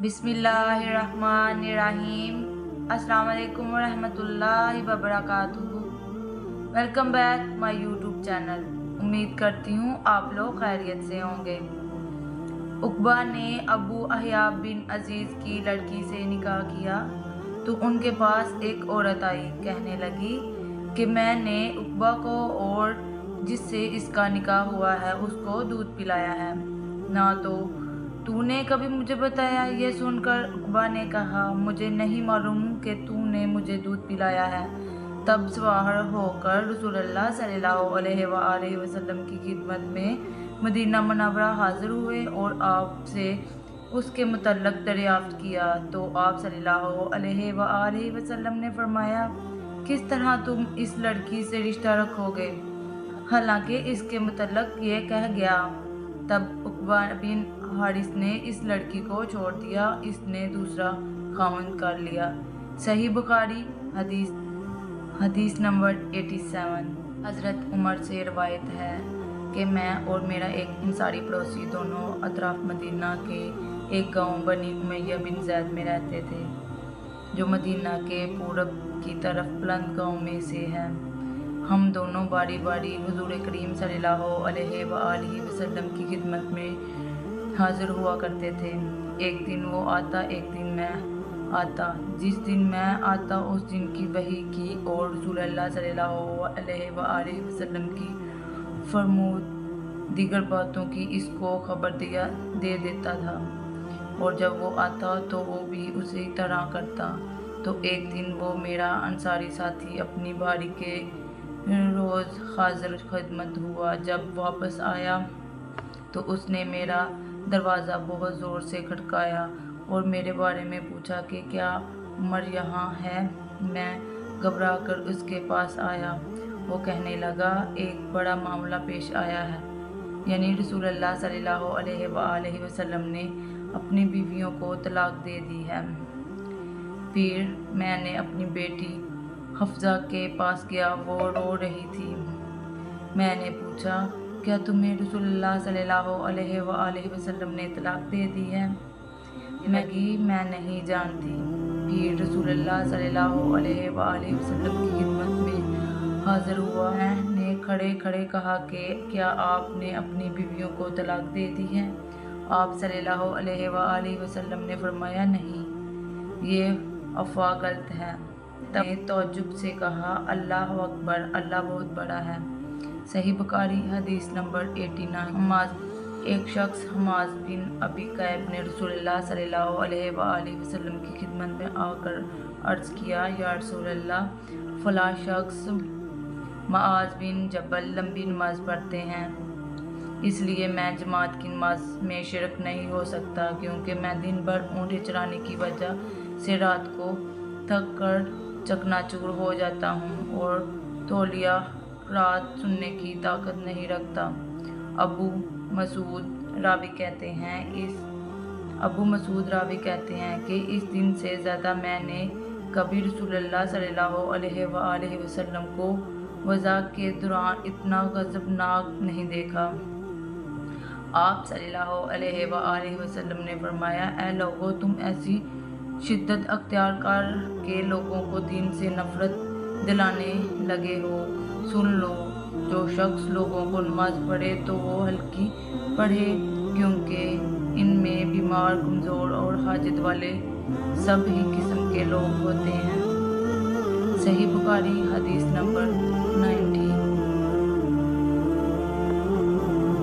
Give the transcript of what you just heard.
बिस्मिल्लाहिर्रहमानिर्रहीम। अस्सलाम वालेकुम वरहमतुल्लाहि वबरकातुहू। Welcome back my YouTube channel. उम्मीद करती हूँ आप लोग खैरियत से होंगे। उक़बा ने अबू अय्याब बिन अजीज़ की लड़की से निकाह किया तो उनके पास एक औरत आई, कहने लगी कि मैंने उक़बा को और जिससे इसका निकाह हुआ है उसको दूध पिलाया है, ना तो तूने कभी मुझे बताया। ये सुनकर उक़बा ने कहा, मुझे नहीं मालूम कि तूने मुझे दूध पिलाया है। तब सवार होकर रसूलुल्लाह सल्लल्लाहु अलैहि वसल्लम की खिदमत में मदीना मुनव्वरा हाजिर हुए और आपसे उसके मुतल्लक़ दरियाफ़्त किया तो आप सल्लल्लाहु अलैहि वसल्लम ने फरमाया, किस तरह तुम इस लड़की से रिश्ता रखोगे, हालांकि इसके मुतल्लक़ ये कह गया। तब उक़बा बिन हारिस ने इस लड़की को छोड़ दिया, इसने दूसरा ख़ावंद कर लिया। सही बुखारी हदीस नंबर 87। हज़रत उमर से रवायत है कि मैं और मेरा एक अंसारी पड़ोसी दोनों अतराफ मदीना के एक गांव बनी उमैया बिन ज़ैद में रहते थे, जो मदीना के पूरब की तरफ बुलंद गांव में से है। हम दोनों बारी बारी हुज़ूर करीम सल्लल्लाहु अलैहि वसल्लम की खिदमत में हाजिर हुआ करते थे। एक दिन वो आता, एक दिन मैं आता। जिस दिन मैं आता उस दिन की वही की और रसूलुल्लाह सल्लल्लाहु अलैहि वसल्लम की फरमूद दीगर बातों की इसको खबर दे देता था, और जब वो आता तो वो भी उसी तरह करता। तो एक दिन वो मेरा अंसारी साथी अपनी बारी के रोज़ हाजिर खिदमत हुआ। जब वापस आया तो उसने मेरा दरवाज़ा बहुत ज़ोर से खटकाया और मेरे बारे में पूछा कि क्या उमर यहाँ है। मैं घबरा कर उसके पास आया। वो कहने लगा, एक बड़ा मामला पेश आया है, यानी रसूलुल्लाह सल्लल्लाहु अलैहि वसल्लम ने अपनी बीवियों को तलाक दे दी है। फिर मैंने अपनी बेटी हफ्ज़ा के पास गया, वो रो रही थी। मैंने पूछा, क्या तुम्हें रसूलुल्लाह सल्लल्लाहु अलैहि वसल्लम ने तलाक दे दी है? मैं नहीं जानती। फिर रसूलुल्लाह सल्लल्लाहु अलैहि वसल्लम की खिदमत में हाजिर हुआ। मैंने खड़े खड़े कहा कि क्या आपने अपनी बीवियों को तलाक दे दी है? आप सल्लल्लाहु अलैहि वसल्लम ने फरमाया, नहीं, ये अफ़वाह गलत है। तब तअज्जुब से कहा, अल्लाह अकबर, अल्लाह बहुत बड़ा है। सही बुखारी हदीस नंबर 89। एक शख्स हमाज़ बिन अबी कैब ने रसूलुल्लाह सल्लल्लाहु अलैहि वसल्लम की खिदमत में आकर अर्ज़ किया, या रसूलल्लाह, फ़लाँ शख्स मुआज़ बिन जबल लंबी नमाज पढ़ते हैं, इसलिए मैं जमात की नमाज में शिरक नहीं हो सकता, क्योंकि मैं दिन भर ऊँट चराने की वजह से रात को थक कर चकनाचूर हो जाता हूँ और तौलिया रात सुनने की ताकत नहीं रखता। अबू मसूद रावी कहते हैं कि इस दिन से ज़्यादा मैंने कभी रसूलुल्लाह सल्लल्लाहु अलैहि वसल्लम को वज़ा के दौरान इतना गज़बनाक नहीं देखा। आप सल्लल्लाहु अलैहि वसल्लम ने फरमाया, ऐ लोगों, तुम ऐसी शिद्दत अख्तियार कर के लोगों को दीन से नफ़रत दिलाने लगे हो। सुन लो, जो शख्स लोगों को नमाज पढ़े तो वो हल्की पढ़े, क्योंकि इनमें बीमार, कमज़ोर और हाजत वाले सब ही किस्म के लोग होते हैं। सही बुखारी हदीस नंबर 90।